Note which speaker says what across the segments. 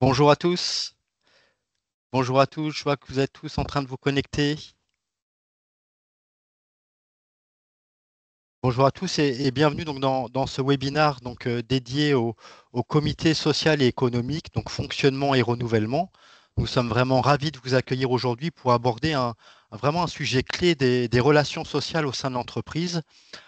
Speaker 1: Bonjour à tous. Bonjour à tous. Je vois que vous êtes tous en train de vous connecter. Bonjour à tous et bienvenue donc dans ce webinaire dédié au comité social et économique, donc fonctionnement et renouvellement. Nous sommes vraiment ravis de vous accueillir aujourd'hui pour aborder vraiment un sujet clé des relations sociales au sein de l'entreprise.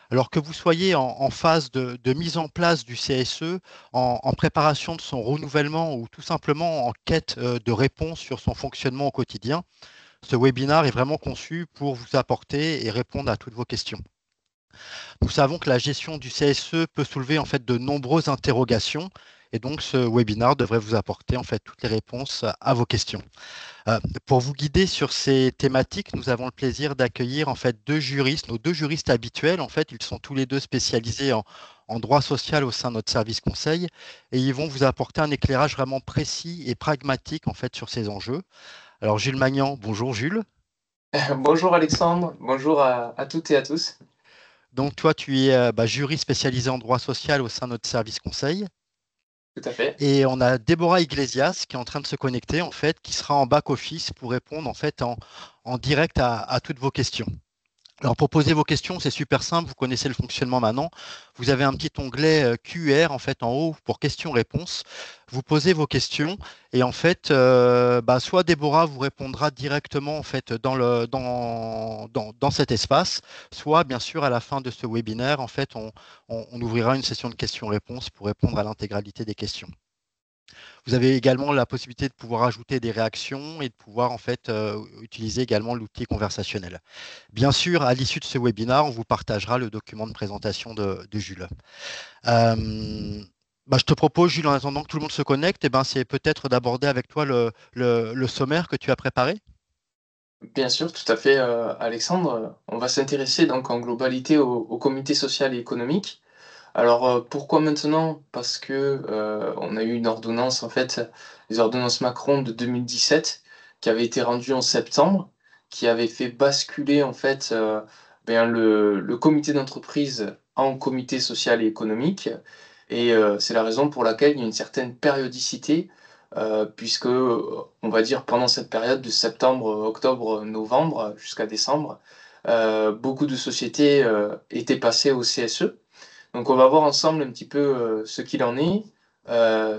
Speaker 1: Alors que vous soyez en phase de mise en place du CSE, en préparation de son renouvellement ou tout simplement en quête de réponse sur son fonctionnement au quotidien, ce webinaire est vraiment conçu pour vous apporter et répondre à toutes vos questions. Nous savons que la gestion du CSE peut soulever en fait de nombreuses interrogations et donc ce webinaire devrait vous apporter en fait toutes les réponses à vos questions. Pour vous guider sur ces thématiques, nous avons le plaisir d'accueillir en fait deux juristes, nos deux juristes habituels. En fait, ils sont tous les deux spécialisés en droit social au sein de notre service conseil et ils vont vous apporter un éclairage vraiment précis et pragmatique en fait sur ces enjeux. Alors Jules Magnan, bonjour Jules.
Speaker 2: Bonjour Alexandre, bonjour à toutes et à tous.
Speaker 1: Donc toi, tu es juriste spécialisé en droit social au sein de notre service conseil.
Speaker 2: Tout à fait.
Speaker 1: Et on a Déborah Iglesias qui est en train de se connecter, en fait, qui sera en back-office pour répondre en fait en direct à toutes vos questions. Alors, pour poser vos questions, c'est super simple. Vous connaissez le fonctionnement maintenant. Vous avez un petit onglet QR en fait en haut pour questions-réponses. Vous posez vos questions et en fait, soit Déborah vous répondra directement en fait dans cet espace, soit bien sûr à la fin de ce webinaire, en fait, on ouvrira une session de questions-réponses pour répondre à l'intégralité des questions. Vous avez également la possibilité de pouvoir ajouter des réactions et de pouvoir en fait utiliser également l'outil conversationnel. Bien sûr, à l'issue de ce webinaire, on vous partagera le document de présentation de Jules. Euh, je te propose, Jules, en attendant que tout le monde se connecte, c'est peut-être d'aborder avec toi le sommaire que tu as préparé.
Speaker 2: Bien sûr, tout à fait, Alexandre. On va s'intéresser donc en globalité au comité social et économique. Alors, pourquoi maintenant? Parce que on a eu une ordonnance, en fait, les ordonnances Macron de 2017, qui avait été rendue en septembre, qui avait fait basculer en fait le comité d'entreprise en comité social et économique. Et c'est la raison pour laquelle il y a une certaine périodicité, puisque on va dire pendant cette période de septembre, octobre, novembre jusqu'à décembre, beaucoup de sociétés étaient passées au CSE. Donc on va voir ensemble un petit peu ce qu'il en est,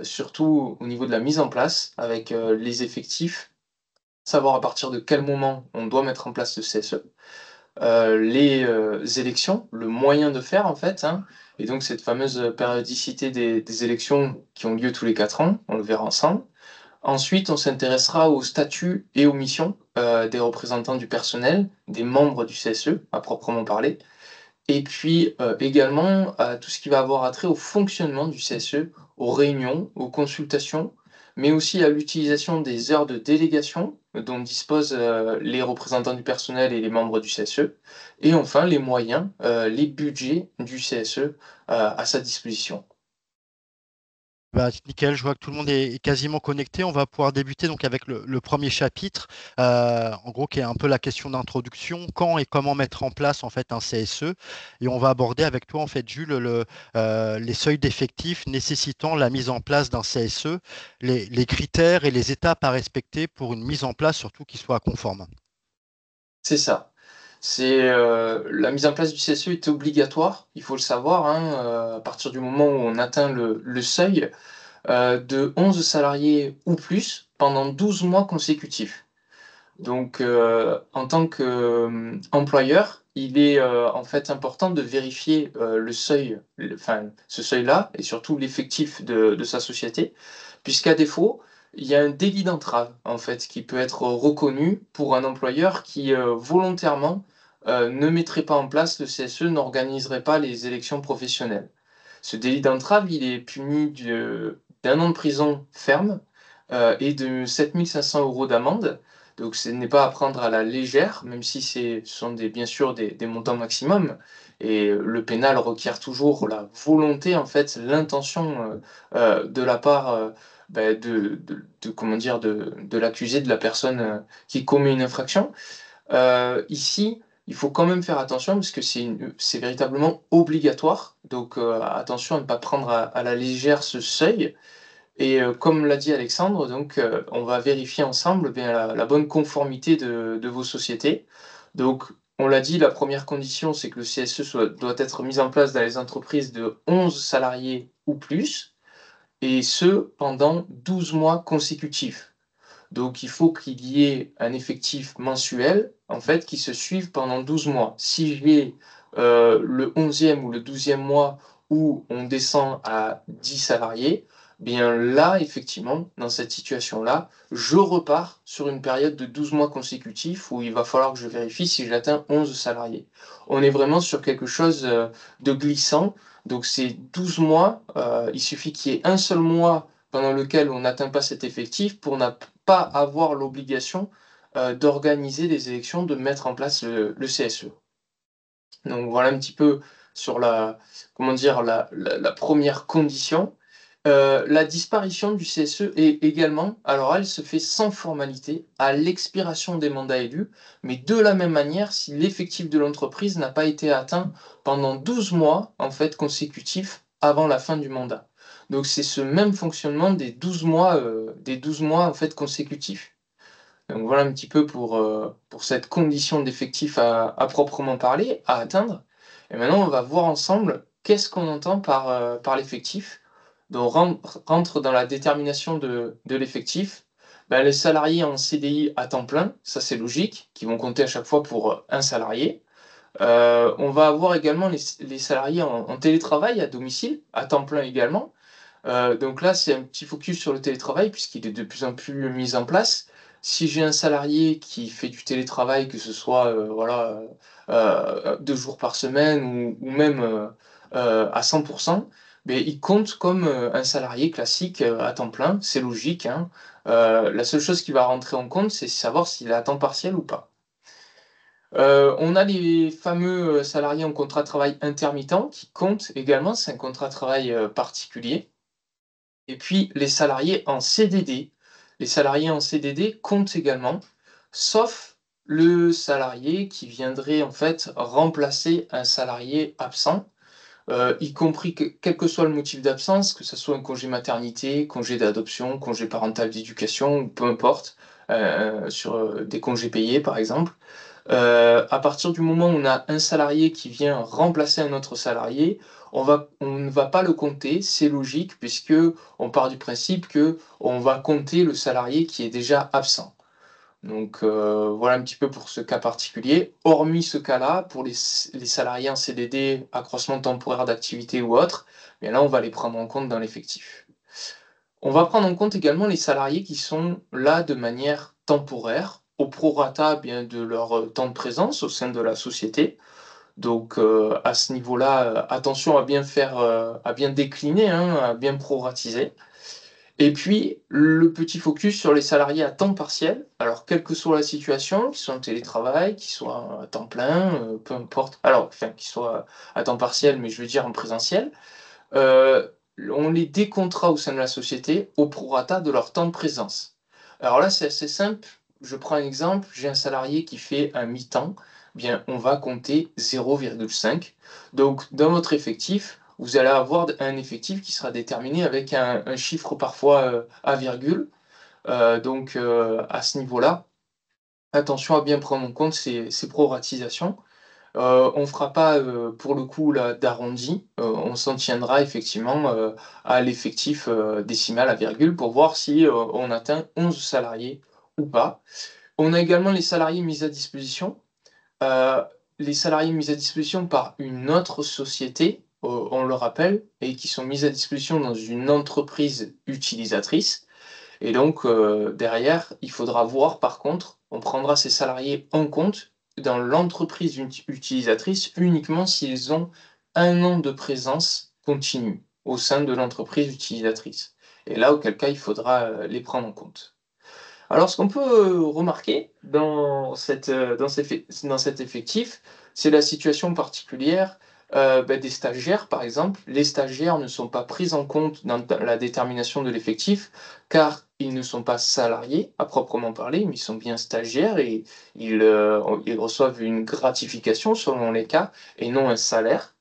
Speaker 2: surtout au niveau de la mise en place avec les effectifs, savoir à partir de quel moment on doit mettre en place le CSE, les élections, le moyen de faire en fait, hein, et donc cette fameuse périodicité des élections qui ont lieu tous les 4 ans, on le verra ensemble. Ensuite, on s'intéressera au statut et aux missions des représentants du personnel, des membres du CSE à proprement parler. Et puis également à tout ce qui va avoir attrait au fonctionnement du CSE, aux réunions, aux consultations, mais aussi à l'utilisation des heures de délégation dont disposent les représentants du personnel et les membres du CSE, et enfin les moyens, les budgets du CSE à sa disposition.
Speaker 1: Nickel, je vois que tout le monde est quasiment connecté. On va pouvoir débuter donc avec le premier chapitre, en gros qui est un peu la question d'introduction, quand et comment mettre en place en fait un CSE. Et on va aborder avec toi en fait Jules les seuils d'effectifs nécessitant la mise en place d'un CSE, les critères et les étapes à respecter pour une mise en place surtout qui soit conforme.
Speaker 2: C'est ça. C'est la mise en place du CSE est obligatoire, il faut le savoir, hein, à partir du moment où on atteint le seuil de 11 salariés ou plus pendant 12 mois consécutifs. Donc, en tant qu'employeur, il est en fait important de vérifier le seuil, enfin, ce seuil-là, et surtout l'effectif de sa société, puisqu'à défaut, il y a un délit d'entrave, en fait, qui peut être reconnu pour un employeur qui volontairement ne mettrait pas en place le CSE, n'organiserait pas les élections professionnelles. Ce délit d'entrave, il est puni d'un an de prison ferme et de 7 500 € d'amende. Donc ce n'est pas à prendre à la légère, même si ce sont bien sûr des montants maximums. Et le pénal requiert toujours la volonté, en fait, l'intention de la part comment dire, de l'accusé, de la personne qui commet une infraction. Ici, il faut quand même faire attention parce que c'est véritablement obligatoire. Donc attention à ne pas prendre à la légère ce seuil. Et comme l'a dit Alexandre, donc, on va vérifier ensemble bien la bonne conformité de vos sociétés. Donc, on l'a dit, la première condition, c'est que le CSE doit être mis en place dans les entreprises de 11 salariés ou plus, et ce, pendant 12 mois consécutifs. Donc, il faut qu'il y ait un effectif mensuel, en fait, qui se suive pendant 12 mois. Si j'ai le 11e ou le 12e mois où on descend à 10 salariés, bien là, effectivement, dans cette situation-là, je repars sur une période de 12 mois consécutifs où il va falloir que je vérifie si j'atteins 11 salariés. On est vraiment sur quelque chose de glissant. Donc, c'est 12 mois. Il suffit qu'il y ait un seul mois pendant lequel on n'atteint pas cet effectif pour pas avoir l'obligation d'organiser des élections, de mettre en place le CSE. Donc voilà un petit peu sur comment dire, la première condition. La disparition du CSE est également, alors elle se fait sans formalité, à l'expiration des mandats élus, mais de la même manière si l'effectif de l'entreprise n'a pas été atteint pendant 12 mois en fait consécutifs avant la fin du mandat. Donc c'est ce même fonctionnement des 12 mois en fait consécutifs. Donc voilà un petit peu pour cette condition d'effectif à proprement parler, à atteindre. Et maintenant, on va voir ensemble qu'est-ce qu'on entend par l'effectif. Donc rentre dans la détermination de l'effectif. Ben, les salariés en CDI à temps plein, ça c'est logique, qui vont compter à chaque fois pour un salarié. On va avoir également les salariés en télétravail à domicile, à temps plein également. Donc là, c'est un petit focus sur le télétravail puisqu'il est de plus en plus mis en place. Si j'ai un salarié qui fait du télétravail, que ce soit voilà, 2 jours par semaine ou même à 100%, mais il compte comme un salarié classique à temps plein. C'est logique, hein. La seule chose qui va rentrer en compte, c'est savoir s'il est à temps partiel ou pas. On a les fameux salariés en contrat de travail intermittent qui comptent également. C'est un contrat de travail particulier. Et puis les salariés en CDD. Les salariés en CDD comptent également, sauf le salarié qui viendrait en fait remplacer un salarié absent, y compris quel que soit le motif d'absence, que ce soit un congé maternité, congé d'adoption, congé parental d'éducation, ou peu importe, sur des congés payés par exemple. À partir du moment où on a un salarié qui vient remplacer un autre salarié, on ne va pas le compter, c'est logique, puisque on part du principe que on va compter le salarié qui est déjà absent. Donc voilà un petit peu pour ce cas particulier. Hormis ce cas-là, pour les salariés en CDD, accroissement temporaire d'activité ou autre, bien là on va les prendre en compte dans l'effectif. On va prendre en compte également les salariés qui sont là de manière temporaire, au prorata bien de leur temps de présence au sein de la société. Donc à ce niveau-là, attention à bien décliner, hein, à bien proratiser. Et puis le petit focus sur les salariés à temps partiel. Alors quelle que soit la situation, qu'ils soient en télétravail, qu'ils soient à temps plein, peu importe. Alors enfin qu'ils soient à temps partiel, mais je veux dire en présentiel. Euh, on les décomptera au sein de la société au prorata de leur temps de présence. Alors là, c'est assez simple. Je prends un exemple. J'ai un salarié qui fait un mi-temps. Bien, on va compter 0,5. Donc, dans votre effectif, vous allez avoir un effectif qui sera déterminé avec un chiffre parfois à virgule. À ce niveau-là, attention à bien prendre en compte ces proratisations. On ne fera pas, pour le coup, là, d'arrondi. On s'en tiendra effectivement à l'effectif décimal à virgule pour voir si on atteint 11 salariés ou pas. On a également les salariés mis à disposition. Euh, les salariés mis à disposition par une autre société, on le rappelle, et qui sont mis à disposition dans une entreprise utilisatrice. Et donc, derrière, il faudra voir, par contre, on prendra ces salariés en compte dans l'entreprise utilisatrice uniquement s'ils ont 1 an de présence continue au sein de l'entreprise utilisatrice. Et là, auquel cas, il faudra les prendre en compte. Alors, ce qu'on peut remarquer dans cet effectif, c'est la situation particulière des stagiaires, par exemple. Les stagiaires ne sont pas pris en compte dans la détermination de l'effectif, car ils ne sont pas salariés à proprement parler, mais ils sont bien stagiaires et ils reçoivent une gratification selon les cas et non un salaire.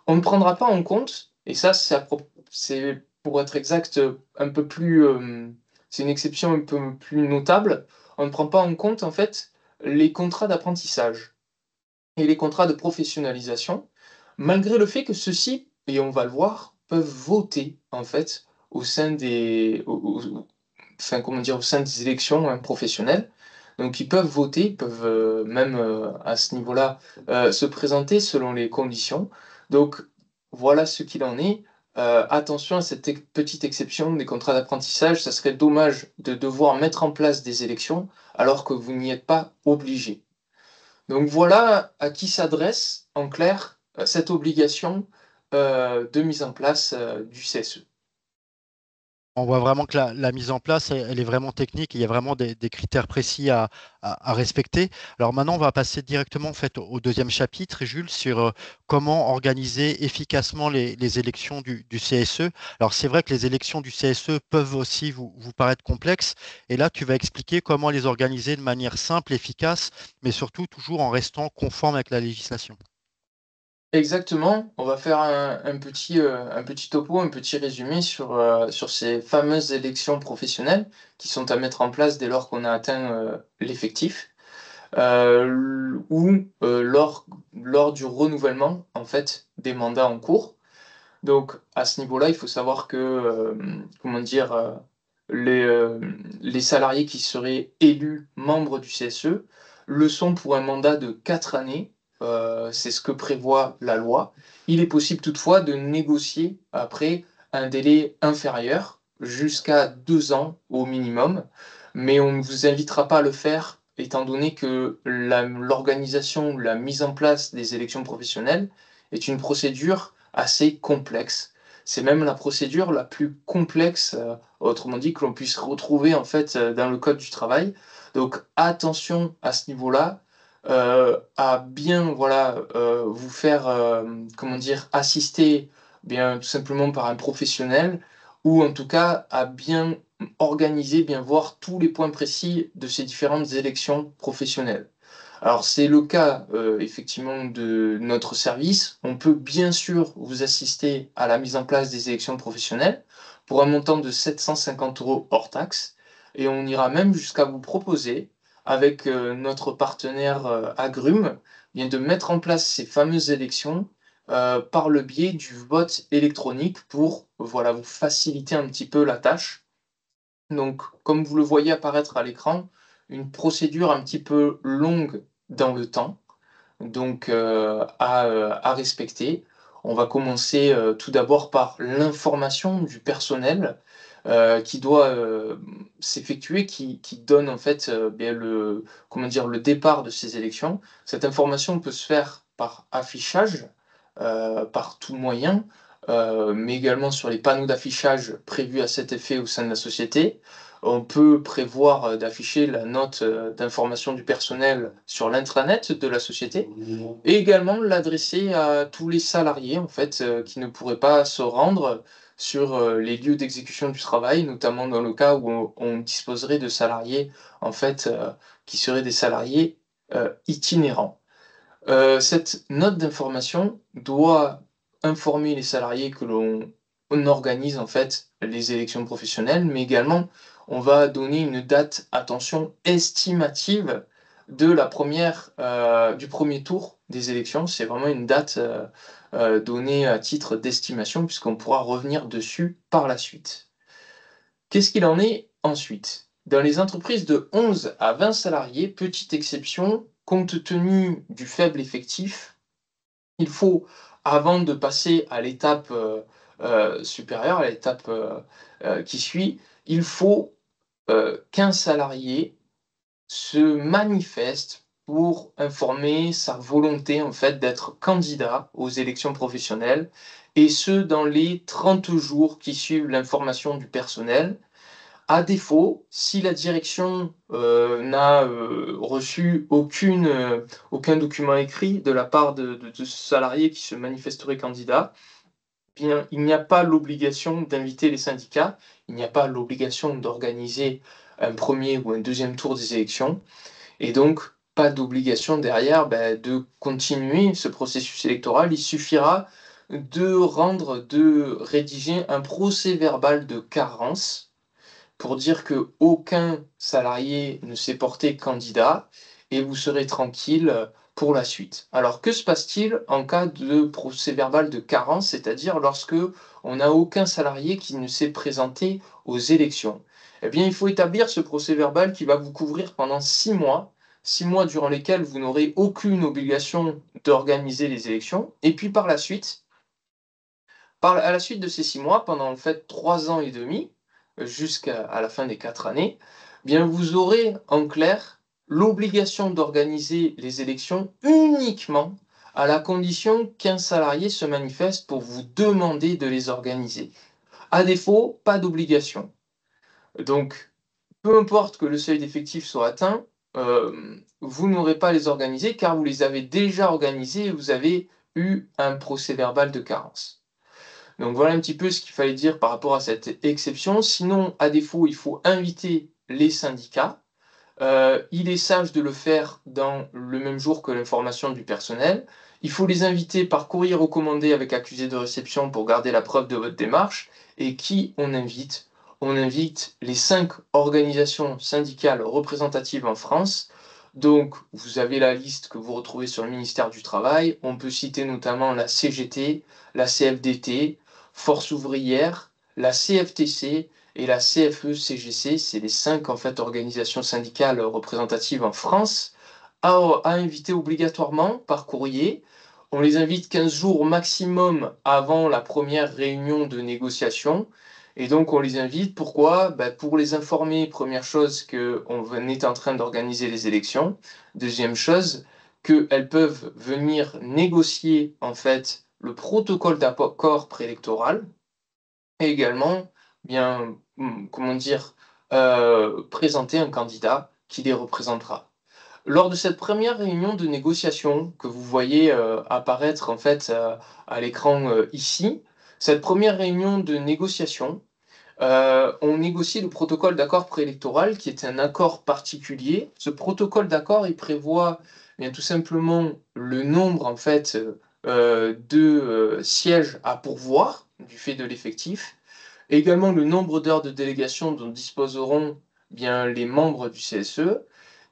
Speaker 2: On ne prendra pas en compte, et ça c'est pour être exact, un peu plus, c'est une exception un peu plus notable. On ne prend pas en compte, en fait, les contrats d'apprentissage et les contrats de professionnalisation, malgré le fait que ceux-ci, et on va le voir, peuvent voter, en fait, au sein des enfin, comment dire? Au sein des élections, hein, professionnelles. Donc ils peuvent voter, ils peuvent, même, à ce niveau-là, se présenter selon les conditions. Donc voilà ce qu'il en est. Attention à cette petite exception des contrats d'apprentissage, ça serait dommage de devoir mettre en place des élections alors que vous n'y êtes pas obligé. Donc voilà à qui s'adresse, en clair, cette obligation, de mise en place, du CSE.
Speaker 1: On voit vraiment que la mise en place, elle est vraiment technique. Il y a vraiment des critères précis à respecter. Alors maintenant, on va passer directement en fait, au deuxième chapitre, Jules, sur comment organiser efficacement les élections du CSE. Alors c'est vrai que les élections du CSE peuvent aussi vous paraître complexes. Et là, tu vas expliquer comment les organiser de manière simple, efficace, mais surtout toujours en restant conforme avec la législation.
Speaker 2: Exactement, on va faire un petit topo, un petit résumé sur ces fameuses élections professionnelles qui sont à mettre en place dès lors qu'on a atteint, l'effectif, ou, lors du renouvellement, en fait, des mandats en cours. Donc à ce niveau-là, il faut savoir que, comment dire? Les salariés qui seraient élus membres du CSE le sont pour un mandat de 4 années, c'est ce que prévoit la loi. Il est possible toutefois de négocier après un délai inférieur, jusqu'à 2 ans au minimum, mais on ne vous invitera pas à le faire étant donné que l'organisation, la mise en place des élections professionnelles est une procédure assez complexe. C'est même la procédure la plus complexe, autrement dit, que l'on puisse retrouver en fait, dans le code du travail. Donc attention à ce niveau-là, à bien voilà, vous faire, comment dire? Assister, bien tout simplement par un professionnel ou en tout cas à bien organiser, bien voir tous les points précis de ces différentes élections professionnelles. Alors c'est le cas, effectivement de notre service. On peut bien sûr vous assister à la mise en place des élections professionnelles pour un montant de 750 € hors taxes et on ira même jusqu'à vous proposer avec, notre partenaire, Agrumes, bien de mettre en place ces fameuses élections, par le biais du vote électronique pour, voilà, vous faciliter un petit peu la tâche. Donc, comme vous le voyez apparaître à l'écran, une procédure un petit peu longue dans le temps, donc à respecter. On va commencer, tout d'abord par l'information du personnel, qui doit, s'effectuer, qui donne en fait, bien le comment dire? Le départ de ces élections. Cette information peut se faire par affichage, par tout moyen, mais également sur les panneaux d'affichage prévus à cet effet au sein de la société. On peut prévoir, d'afficher la note, d'information du personnel sur l'intranet de la société et également l'adresser à tous les salariés en fait, qui ne pourraient pas se rendre sur, les lieux d'exécution du travail, notamment dans le cas où on disposerait de salariés en fait, qui seraient des salariés, itinérants. Cette note d'information doit informer les salariés que on organise en fait les élections professionnelles, mais également on va donner une date, attention, estimative de la première, du premier tour des élections. C'est vraiment une date, donnée à titre d'estimation puisqu'on pourra revenir dessus par la suite. Qu'est-ce qu'il en est ensuite? Dans les entreprises de 11 à 20 salariés, petite exception, compte tenu du faible effectif, il faut, avant de passer à l'étape, supérieure, à l'étape, qui suit, il faut, qu'un salarié se manifeste pour informer sa volonté, en fait, d'être candidat aux élections professionnelles et ce, dans les 30 jours qui suivent l'information du personnel. À défaut, si la direction, n'a, reçu aucun document écrit de la part de ce salarié qui se manifesterait candidat, bien, il n'y a pas l'obligation d'inviter les syndicats, il n'y a pas l'obligation d'organiser un premier ou un deuxième tour des élections et donc pas d'obligation derrière, de continuer ce processus électoral. Il suffira de rédiger un procès-verbal de carence pour dire que aucun salarié ne s'est porté candidat et vous serez tranquille pour la suite. Alors que se passe-t-il en cas de procès-verbal de carence, c'est-à-dire lorsque on n'a aucun salarié qui ne s'est présenté aux élections? Eh bien, il faut établir ce procès-verbal qui va vous couvrir pendant 6 mois, 6 mois durant lesquels vous n'aurez aucune obligation d'organiser les élections. Et puis par la suite, à la suite de ces 6 mois, pendant en fait 3 ans et demi, jusqu'à la fin des 4 années, bien vous aurez en clair l'obligation d'organiser les élections uniquement à la condition qu'un salarié se manifeste pour vous demander de les organiser. À défaut, pas d'obligation. Donc, peu importe que le seuil d'effectif soit atteint, vous n'aurez pas à les organiser car vous les avez déjà organisés et vous avez eu un procès-verbal de carence. Donc voilà un petit peu ce qu'il fallait dire par rapport à cette exception. Sinon, à défaut, il faut inviter les syndicats. Il est sage de le faire dans le même jour que l'information du personnel. Il faut les inviter par courrier recommandé avec accusé de réception pour garder la preuve de votre démarche. Et qui on invite? On invite les 5 organisations syndicales représentatives en France. Donc, vous avez la liste que vous retrouvez sur le ministère du Travail. On peut citer notamment la CGT, la CFDT, Force ouvrière, la CFTC et la CFE-CGC. C'est les 5 en fait, organisations syndicales représentatives en France à inviter obligatoirement par courrier. On les invite 15 jours maximum avant la première réunion de négociation. Et donc, on les invite, pourquoi? Pour les informer, première chose, qu'on est en train d'organiser les élections. Deuxième chose, qu'elles peuvent venir négocier, en fait, le protocole d'accord préélectoral. Et également, bien, comment dire, présenter un candidat qui les représentera. Lors de cette première réunion de négociation que vous voyez apparaître en fait à l'écran ici, cette première réunion de négociation, on négocie le protocole d'accord préélectoral qui est un accord particulier. Ce protocole d'accord, il prévoit bien tout simplement le nombre en fait de sièges à pourvoir du fait de l'effectif, également le nombre d'heures de délégation dont disposeront bien les membres du CSE.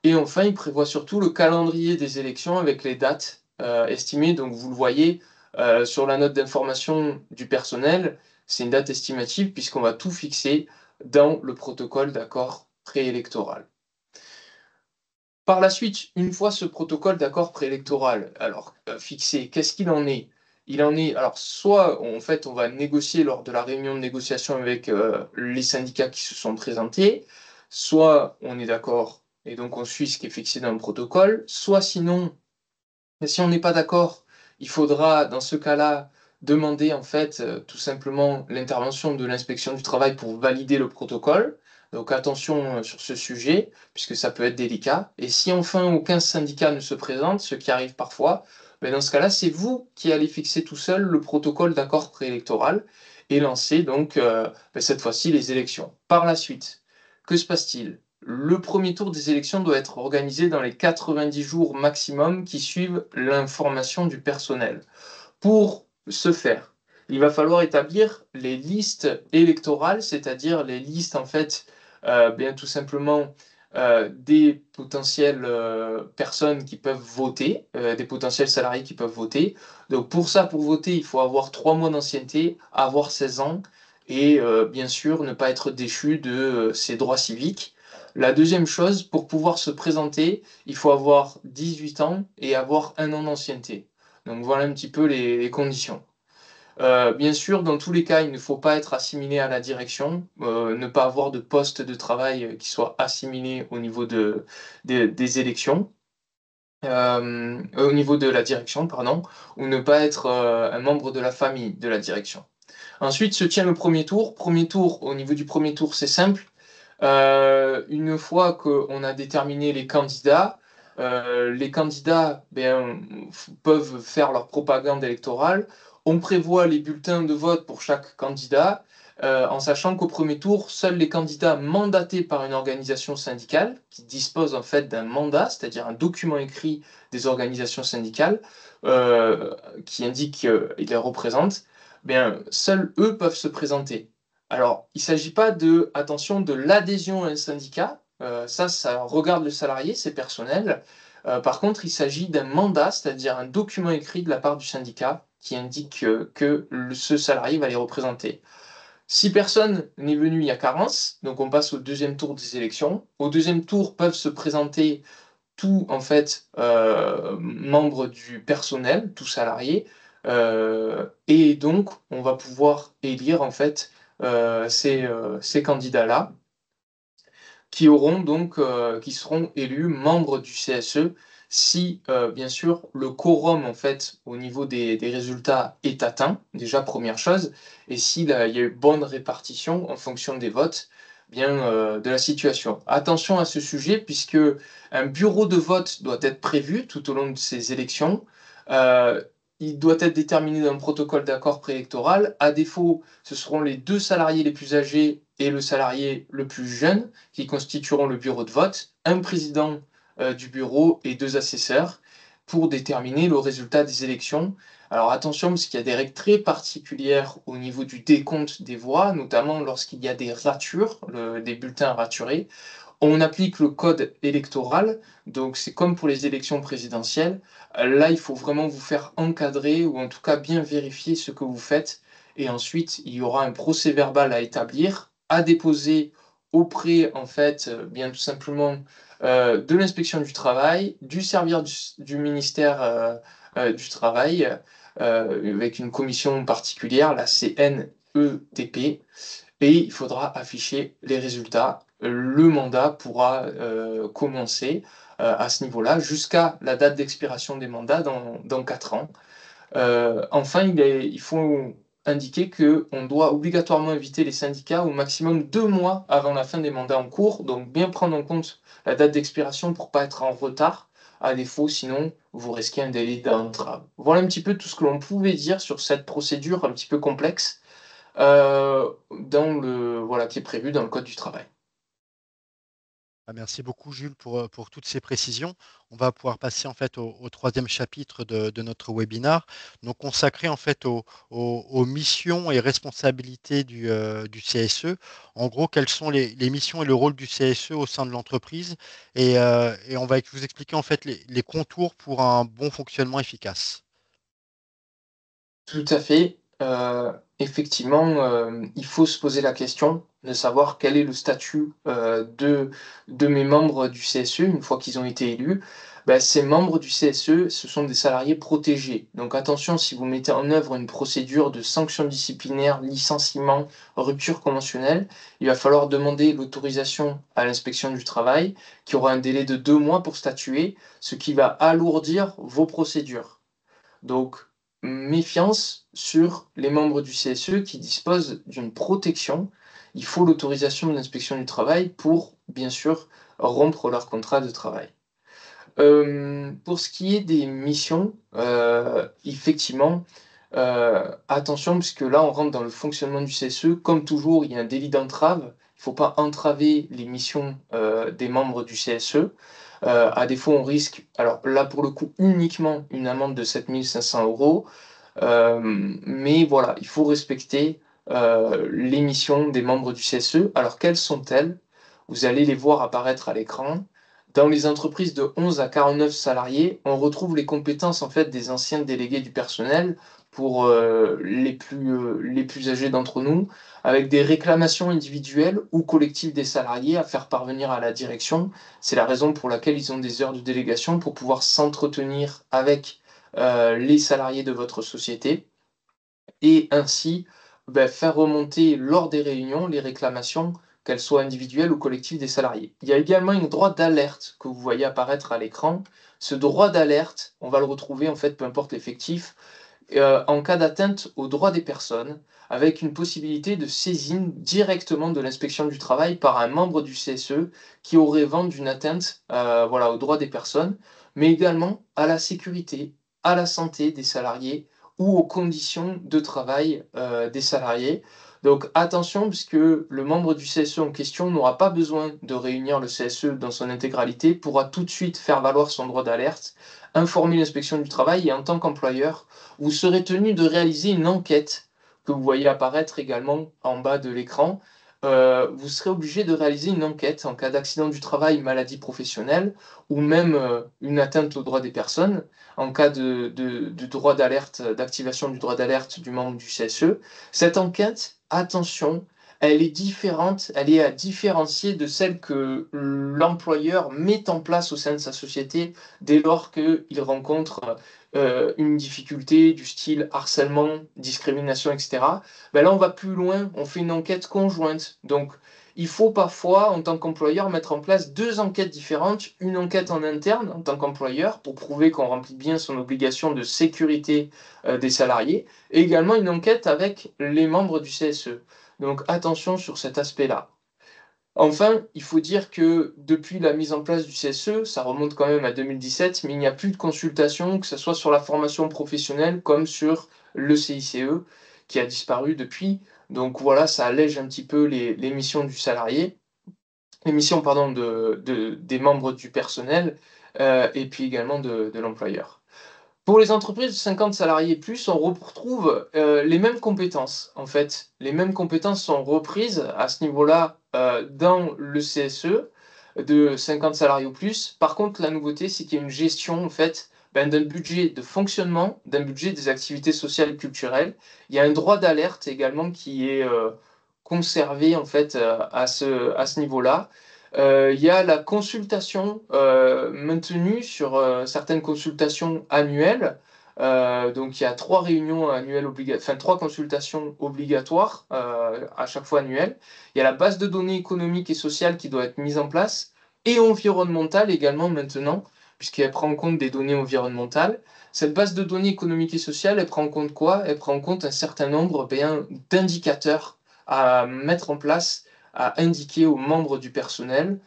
Speaker 2: Et enfin, il prévoit surtout le calendrier des élections avec les dates estimées. Donc, vous le voyez sur la note d'information du personnel, c'est une date estimative puisqu'on va tout fixer dans le protocole d'accord préélectoral. Par la suite, une fois ce protocole d'accord préélectoral alors fixé, qu'est-ce qu'il en est? Il en est, alors soit en fait on va négocier lors de la réunion de négociation avec les syndicats qui se sont présentés, soit on est d'accord et donc on suit ce qui est fixé dans le protocole, soit sinon, si on n'est pas d'accord, il faudra dans ce cas-là demander en fait tout simplement l'intervention de l'inspection du travail pour valider le protocole. Donc attention sur ce sujet, puisque ça peut être délicat. Et si enfin aucun syndicat ne se présente, ce qui arrive parfois, dans ce cas-là, c'est vous qui allez fixer tout seul le protocole d'accord préélectoral et lancer donc cette fois-ci les élections. Par la suite, que se passe-t-il? Le premier tour des élections doit être organisé dans les 90 jours maximum qui suivent l'information du personnel. Pour ce faire, il va falloir établir les listes électorales, c'est-à-dire les listes en fait, bien tout simplement des potentielles personnes qui peuvent voter, des potentiels salariés qui peuvent voter. Donc pour ça, pour voter, il faut avoir 3 mois d'ancienneté, avoir 16 ans et bien sûr ne pas être déchu de ses droits civiques. La deuxième chose, pour pouvoir se présenter, il faut avoir 18 ans et avoir 1 an d'ancienneté. Donc voilà un petit peu les conditions. Bien sûr, dans tous les cas, il ne faut pas être assimilé à la direction, ne pas avoir de poste de travail qui soit assimilé au niveau des élections, au niveau de la direction, pardon, ou ne pas être un membre de la famille de la direction. Ensuite se tient le premier tour. Premier tour, au niveau du premier tour, c'est simple. Une fois qu'on a déterminé les candidats peuvent faire leur propagande électorale. On prévoit les bulletins de vote pour chaque candidat, en sachant qu'au premier tour, seuls les candidats mandatés par une organisation syndicale, qui dispose en fait d'un mandat, c'est-à-dire un document écrit des organisations syndicales, qui indique qu'ils les représentent, bien, seuls eux peuvent se présenter. Alors, il ne s'agit pas de, attention, de l'adhésion à un syndicat, ça regarde le salarié, c'est personnel. Par contre, il s'agit d'un mandat, c'est-à-dire un document écrit de la part du syndicat qui indique ce salarié va les représenter. Si personne n'est venu, il y a carence, donc on passe au deuxième tour des élections. Au deuxième tour peuvent se présenter tous en fait membres du personnel, tous salariés, et donc on va pouvoir élire en fait ces candidats-là qui seront élus membres du CSE si, bien sûr, le quorum, en fait, au niveau des résultats est atteint, déjà première chose, et s'il y a eu bonne répartition en fonction des votes, bien, de la situation. Attention à ce sujet, puisque un bureau de vote doit être prévu tout au long de ces élections. Euh, il doit être déterminé dans le protocole d'accord préélectoral. À défaut, ce seront les deux salariés les plus âgés et le salarié le plus jeune qui constitueront le bureau de vote, un président du bureau et deux assesseurs pour déterminer le résultat des élections. Alors attention, parce qu'il y a des règles très particulières au niveau du décompte des voix, notamment lorsqu'il y a des ratures, des bulletins raturés. On applique le code électoral, donc c'est comme pour les élections présidentielles. Là, il faut vraiment vous faire encadrer ou en tout cas bien vérifier ce que vous faites. Et ensuite, il y aura un procès-verbal à établir, à déposer auprès, en fait, bien tout simplement de l'inspection du travail, du service du ministère du Travail, avec une commission particulière, la CNETP, et il faudra afficher les résultats. Le mandat pourra commencer à ce niveau-là jusqu'à la date d'expiration des mandats dans 4 ans. Enfin, il faut indiquer qu'on doit obligatoirement inviter les syndicats au maximum 2 mois avant la fin des mandats en cours, donc bien prendre en compte la date d'expiration pour ne pas être en retard. À défaut, sinon, vous risquez un délai d'entrave. Voilà un petit peu tout ce que l'on pouvait dire sur cette procédure un petit peu complexe voilà, qui est prévu dans le Code du travail.
Speaker 1: Ah, merci beaucoup, Jules, pour toutes ces précisions. On va pouvoir passer en fait au troisième chapitre de notre webinar, donc consacré en fait aux missions et responsabilités du CSE. En gros, quelles sont les missions et le rôle du CSE au sein de l'entreprise, et on va vous expliquer en fait les contours pour un bon fonctionnement efficace.
Speaker 2: Tout à fait. Effectivement, il faut se poser la question de savoir quel est le statut de mes membres du CSE une fois qu'ils ont été élus. Ben, ces membres du CSE, ce sont des salariés protégés. Donc attention, si vous mettez en œuvre une procédure de sanction disciplinaire, licenciement, rupture conventionnelle, il va falloir demander l'autorisation à l'inspection du travail, qui aura un délai de 2 mois pour statuer, ce qui va alourdir vos procédures. Donc, méfiance sur les membres du CSE qui disposent d'une protection. Il faut l'autorisation de l'inspection du travail pour, bien sûr, rompre leur contrat de travail. Pour ce qui est des missions, effectivement, attention, puisque là, on rentre dans le fonctionnement du CSE. Comme toujours, il y a un délit d'entrave. Il ne faut pas entraver les missions des membres du CSE. À défaut, on risque, alors là, pour le coup, uniquement une amende de 7 500 euros. Mais voilà, il faut respecter les missions des membres du CSE. Alors, quelles sont-elles? Vous allez les voir apparaître à l'écran. Dans les entreprises de 11 à 49 salariés, on retrouve les compétences en fait des anciens délégués du personnel pour les plus âgés d'entre nous, avec des réclamations individuelles ou collectives des salariés à faire parvenir à la direction. C'est la raison pour laquelle ils ont des heures de délégation pour pouvoir s'entretenir avec les salariés de votre société et ainsi faire remonter lors des réunions les réclamations, qu'elles soient individuelles ou collectives des salariés. Il y a également un droit d'alerte que vous voyez apparaître à l'écran. Ce droit d'alerte, on va le retrouver en fait, peu importe l'effectif, en cas d'atteinte aux droits des personnes, avec une possibilité de saisine directement de l'inspection du travail par un membre du CSE qui aurait vent d'une atteinte voilà, aux droits des personnes, mais également à la sécurité, à la santé des salariés, ou aux conditions de travail des salariés. Donc attention, puisque le membre du CSE en question n'aura pas besoin de réunir le CSE dans son intégralité, pourra tout de suite faire valoir son droit d'alerte, informer l'inspection du travail et en tant qu'employeur, vous serez tenu de réaliser une enquête que vous voyez apparaître également en bas de l'écran. Vous serez obligé de réaliser une enquête en cas d'accident du travail, maladie professionnelle ou même une atteinte aux droits des personnes en cas de droit d'alerte, d'activation du droit d'alerte du membre du CSE. Cette enquête, attention, elle est différente, elle est à différencier de celle que l'employeur met en place au sein de sa société dès lors qu'il rencontre une difficulté du style harcèlement, discrimination, etc. Ben là, on va plus loin, on fait une enquête conjointe. Donc, il faut parfois, en tant qu'employeur, mettre en place deux enquêtes différentes. Une enquête en interne, en tant qu'employeur, pour prouver qu'on remplit bien son obligation de sécurité des salariés, et également une enquête avec les membres du CSE. Donc attention sur cet aspect-là. Enfin, il faut dire que depuis la mise en place du CSE, ça remonte quand même à 2017, mais il n'y a plus de consultation, que ce soit sur la formation professionnelle comme sur le CICE, qui a disparu depuis. Donc voilà, ça allège un petit peu les missions du salarié, les missions, pardon, des membres du personnel, et puis également de l'employeur. Pour les entreprises de 50 salariés et plus, on retrouve les mêmes compétences. En fait, les mêmes compétences sont reprises à ce niveau-là dans le CSE de 50 salariés ou plus. Par contre, la nouveauté, c'est qu'il y a une gestion en fait d'un budget de fonctionnement, d'un budget des activités sociales et culturelles. Il y a un droit d'alerte également qui est conservé en fait à ce niveau-là. Il y a la consultation maintenue sur certaines consultations annuelles. Donc il y a 3 réunions annuelles enfin 3 consultations obligatoires à chaque fois annuelles. Il y a la base de données économique et sociale qui doit être mise en place et environnementale également maintenant, puisqu'elle prend en compte des données environnementales. Cette base de données économique et sociale, elle prend en compte quoi? Elle prend en compte un certain nombre d'indicateurs à mettre en place, à indiquer aux membres du personnel.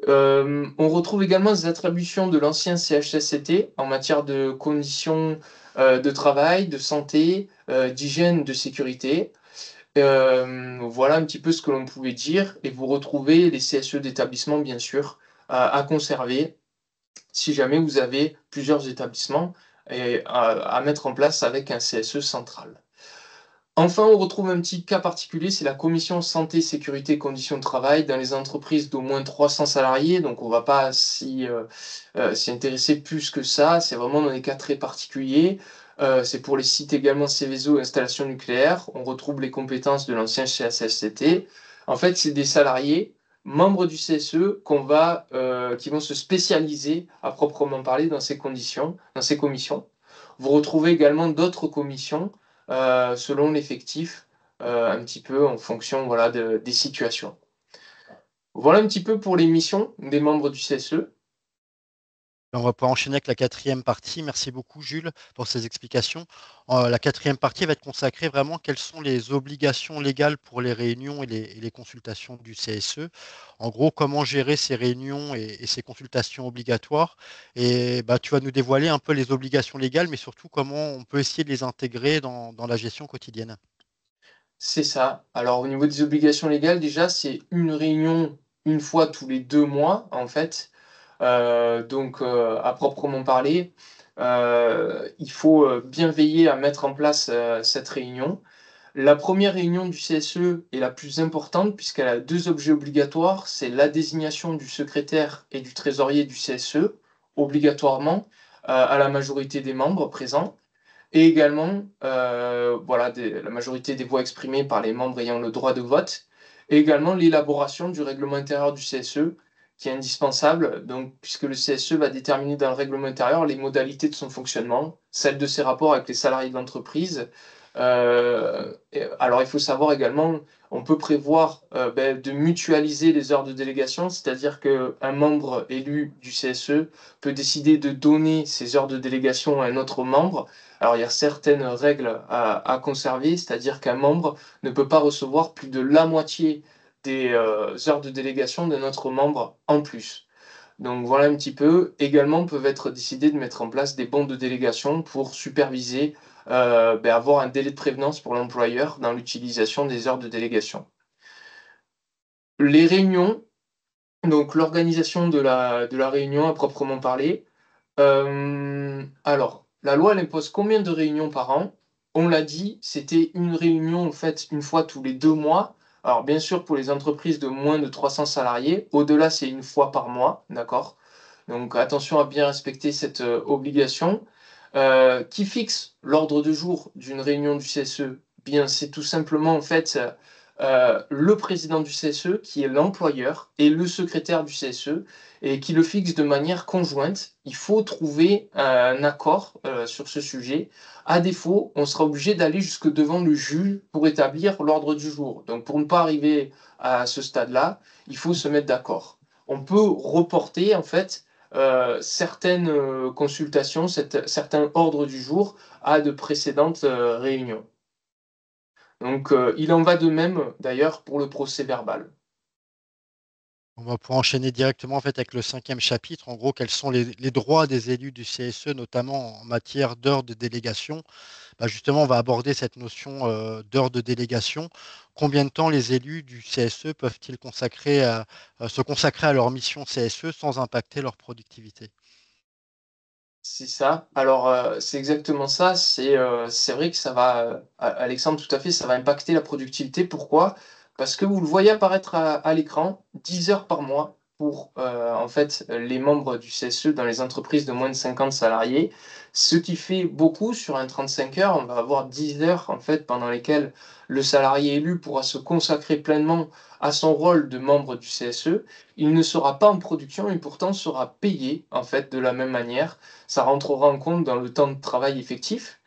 Speaker 2: On retrouve également des attributions de l'ancien CHSCT en matière de conditions de travail, de santé, d'hygiène, de sécurité. Voilà un petit peu ce que l'on pouvait dire. Et vous retrouvez les CSE d'établissement, bien sûr, à conserver si jamais vous avez plusieurs établissements et à mettre en place avec un CSE central. Enfin, on retrouve un petit cas particulier, c'est la commission santé, sécurité, conditions de travail dans les entreprises d'au moins 300 salariés. Donc, on ne va pas s'y intéresser plus que ça. C'est vraiment dans des cas très particuliers. C'est pour les sites également Céveso et installations nucléaires. On retrouve les compétences de l'ancien CHSCT. En fait, c'est des salariés membres du CSE qui vont se spécialiser à proprement parler dans ces conditions, dans ces commissions. Vous retrouvez également d'autres commissions selon l'effectif, un petit peu en fonction voilà, des situations. Voilà un petit peu pour les missions des membres du CSE.
Speaker 1: On va pouvoir enchaîner avec la quatrième partie. Merci beaucoup, Jules, pour ces explications. La quatrième partie va être consacrée vraiment quelles sont les obligations légales pour les réunions et les consultations du CSE. En gros, comment gérer ces réunions et ces consultations obligatoires. Et bah, tu vas nous dévoiler un peu les obligations légales, mais surtout comment on peut essayer de les intégrer dans la gestion quotidienne.
Speaker 2: C'est ça. Alors au niveau des obligations légales, déjà, c'est une réunion une fois tous les 2 mois, en fait. Donc à proprement parler, il faut bien veiller à mettre en place cette réunion. La première réunion du CSE est la plus importante puisqu'elle a 2 objets obligatoires, c'est la désignation du secrétaire et du trésorier du CSE, obligatoirement, à la majorité des membres présents et également, voilà, la majorité des voix exprimées par les membres ayant le droit de vote et également l'élaboration du règlement intérieur du CSE qui est indispensable, donc puisque le CSE va déterminer dans le règlement intérieur les modalités de son fonctionnement, celles de ses rapports avec les salariés de l'entreprise, alors il faut savoir également, on peut prévoir de mutualiser les heures de délégation, c'est-à-dire qu'un membre élu du CSE peut décider de donner ses heures de délégation à un autre membre. Alors il y a certaines règles à conserver, c'est-à-dire qu'un membre ne peut pas recevoir plus de la moitié des heures de délégation d'un autre membre en plus. Donc voilà un petit peu. Également peuvent être décidés de mettre en place des bons de délégation pour superviser avoir un délai de prévenance pour l'employeur dans l'utilisation des heures de délégation. Les réunions, donc l'organisation de la réunion à proprement parler. Alors, la loi, elle impose combien de réunions par an? On l'a dit, c'était une réunion en fait une fois tous les 2 mois. Alors bien sûr pour les entreprises de moins de 300 salariés, au-delà c'est une fois par mois, d'accord? Donc attention à bien respecter cette, obligation. Qui fixe l'ordre du jour d'une réunion du CSE? Bien, c'est tout simplement en fait, le président du CSE qui est l'employeur et le secrétaire du CSE et qui le fixe de manière conjointe. Il faut trouver un accord, sur ce sujet. À défaut, on sera obligé d'aller jusque devant le juge pour établir l'ordre du jour. Donc pour ne pas arriver à ce stade-là, il faut se mettre d'accord. On peut reporter en fait, certaines, consultations, certains ordres du jour à de précédentes, réunions. Donc, il en va de même d'ailleurs pour le procès-verbal.
Speaker 1: On va pouvoir enchaîner directement en fait avec le cinquième chapitre. En gros, quels sont les droits des élus du CSE, notamment en matière d'heures de délégation. Bah, justement, on va aborder cette notion d'heures de délégation. Combien de temps les élus du CSE peuvent-ils se consacrer à leur mission CSE sans impacter leur productivité?
Speaker 2: C'est ça. Alors, c'est exactement ça. C'est vrai que ça va, Alexandre, tout à fait, ça va impacter la productivité. Pourquoi? Parce que vous le voyez apparaître à l'écran, 10 heures par mois pour, en fait, les membres du CSE dans les entreprises de moins de 50 salariés. Ce qui fait beaucoup sur un 35 heures. On va avoir 10 heures, en fait, pendant lesquelles le salarié élu pourra se consacrer pleinement à son rôle de membre du CSE. Il ne sera pas en production et pourtant sera payé, en fait, de la même manière. Ça rentrera en compte dans le temps de travail effectif.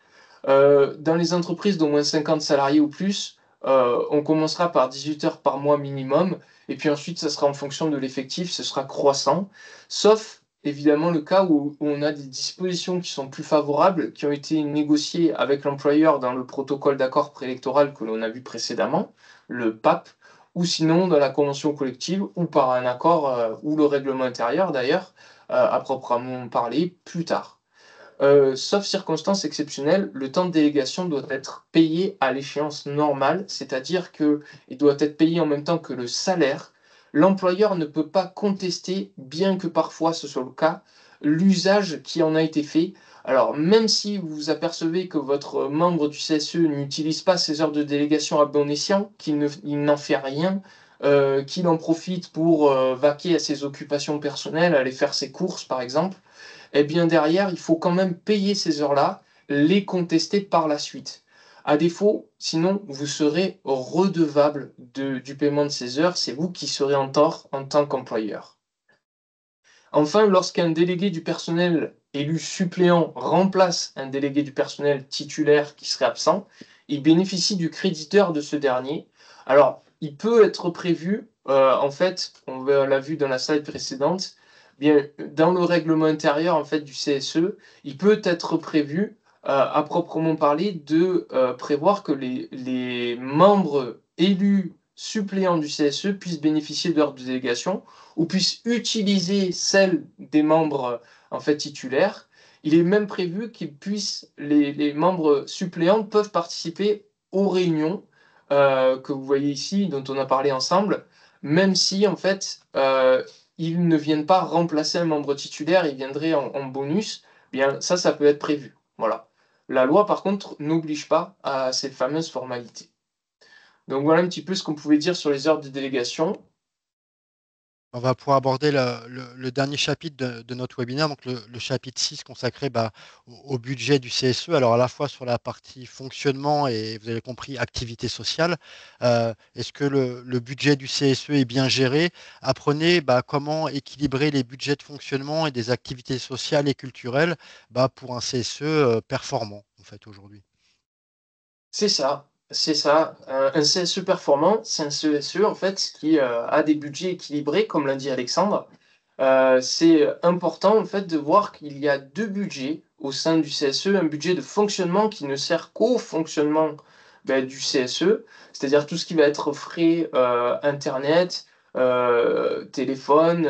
Speaker 2: Dans les entreprises d'au moins 50 salariés ou plus, on commencera par 18 heures par mois minimum, et puis ensuite, ça sera en fonction de l'effectif, ce sera croissant, sauf évidemment le cas où on a des dispositions qui sont plus favorables, qui ont été négociées avec l'employeur dans le protocole d'accord préélectoral que l'on a vu précédemment, le PAP, ou sinon dans la convention collective, ou par un accord, ou le règlement intérieur d'ailleurs, à proprement parler, plus tard. Sauf circonstances exceptionnelles, le temps de délégation doit être payé à l'échéance normale, c'est-à-dire qu'il doit être payé en même temps que le salaire. L'employeur ne peut pas contester, bien que parfois ce soit le cas, l'usage qui en a été fait. Alors, même si vous vous apercevez que votre membre du CSE n'utilise pas ses heures de délégation à bon escient, il n'en fait rien, qu'il en profite pour vaquer à ses occupations personnelles, aller faire ses courses par exemple, eh bien derrière, il faut quand même payer ces heures-là, les contester par la suite. À défaut, sinon, vous serez redevable du paiement de ces heures, c'est vous qui serez en tort en tant qu'employeur. Enfin, lorsqu'un délégué du personnel élu suppléant remplace un délégué du personnel titulaire qui serait absent, il bénéficie du créditeur de ce dernier. Alors, il peut être prévu, en fait, on l'a vu dans la slide précédente, bien, dans le règlement intérieur en fait, du CSE, il peut être prévu, à proprement parler, de prévoir que les membres élus suppléants du CSE puissent bénéficier d'heures de délégation ou puissent utiliser celles des membres en fait titulaires. Il est même prévu qu'ils puissent, les membres suppléants peuvent participer aux réunions que vous voyez ici, dont on a parlé ensemble, même si en fait ils ne viennent pas remplacer un membre titulaire, ils viendraient en bonus. Bien, ça peut être prévu. Voilà. La loi, par contre, n'oblige pas à ces fameuses formalités. Donc voilà un petit peu ce qu'on pouvait dire sur les heures de délégation.
Speaker 1: On va pouvoir aborder le dernier chapitre de notre webinaire, donc le chapitre 6 consacré bah, au budget du CSE. Alors à la fois sur la partie fonctionnement et vous avez compris activité sociale. Est-ce que le budget du CSE est bien géré? Apprenez bah, comment équilibrer les budgets de fonctionnement et des activités sociales et culturelles bah, pour un CSE performant en fait aujourd'hui.
Speaker 2: C'est ça, c'est ça. Un CSE performant, c'est un CSE en fait qui a des budgets équilibrés, comme l'a dit Alexandre. C'est important en fait de voir qu'il y a deux budgets au sein du CSE, un budget de fonctionnement qui ne sert qu'au fonctionnement du CSE, c'est-à-dire tout ce qui va être frais Internet, téléphone,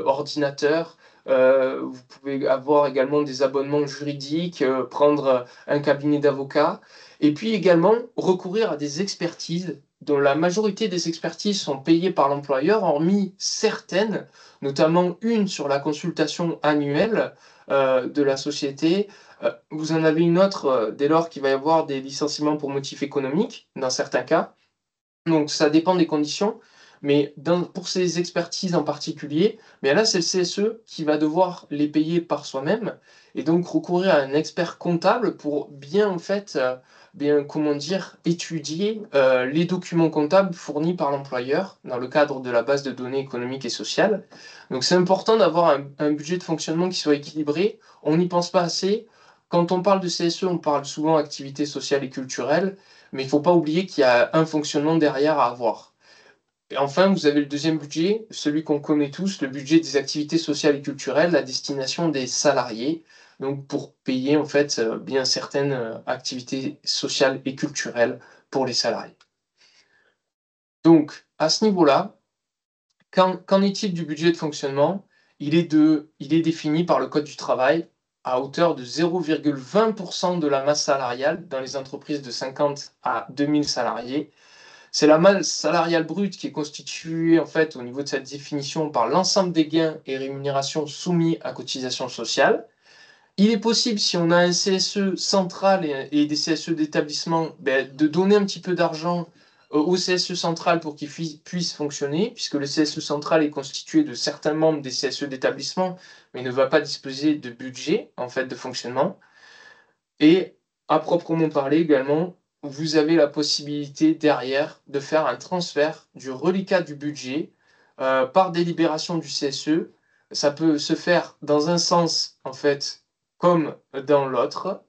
Speaker 2: ordinateur, Vous pouvez avoir également des abonnements juridiques, prendre un cabinet d'avocats et puis également recourir à des expertises dont la majorité des expertises sont payées par l'employeur, hormis certaines, notamment une sur la consultation annuelle de la société. Vous en avez une autre dès lors qu'il va y avoir des licenciements pour motif économique, dans certains cas. Donc ça dépend des conditions, mais pour ces expertises en particulier, mais là c'est le CSE qui va devoir les payer par soi-même et donc recourir à un expert comptable pour bien en fait, bien comment dire, étudier les documents comptables fournis par l'employeur dans le cadre de la base de données économiques et sociales. Donc c'est important d'avoir un budget de fonctionnement qui soit équilibré. On n'y pense pas assez. Quand on parle de CSE, on parle souvent activité sociale et culturelle. Mais il ne faut pas oublier qu'il y a un fonctionnement derrière à avoir. Et enfin, vous avez le deuxième budget, celui qu'on connaît tous, le budget des activités sociales et culturelles, la destination des salariés, donc pour payer en fait bien certaines activités sociales et culturelles pour les salariés. Donc, à ce niveau-là, qu'en est-il du budget de fonctionnement? Il est défini par le Code du travail à hauteur de 0,20% de la masse salariale dans les entreprises de 50 à 2000 salariés. C'est la masse salariale brute qui est constituée, en fait, au niveau de cette définition, par l'ensemble des gains et rémunérations soumis à cotisation sociale. Il est possible, si on a un CSE central et des CSE d'établissement, de donner un petit peu d'argent au CSE central pour qu'il puisse fonctionner, puisque le CSE central est constitué de certains membres des CSE d'établissement, mais ne va pas disposer de budget, en fait, de fonctionnement. Et à proprement parler également, vous avez la possibilité derrière de faire un transfert du reliquat du budget par délibération du CSE. Ça peut se faire dans un sens, en fait, comme dans l'autre.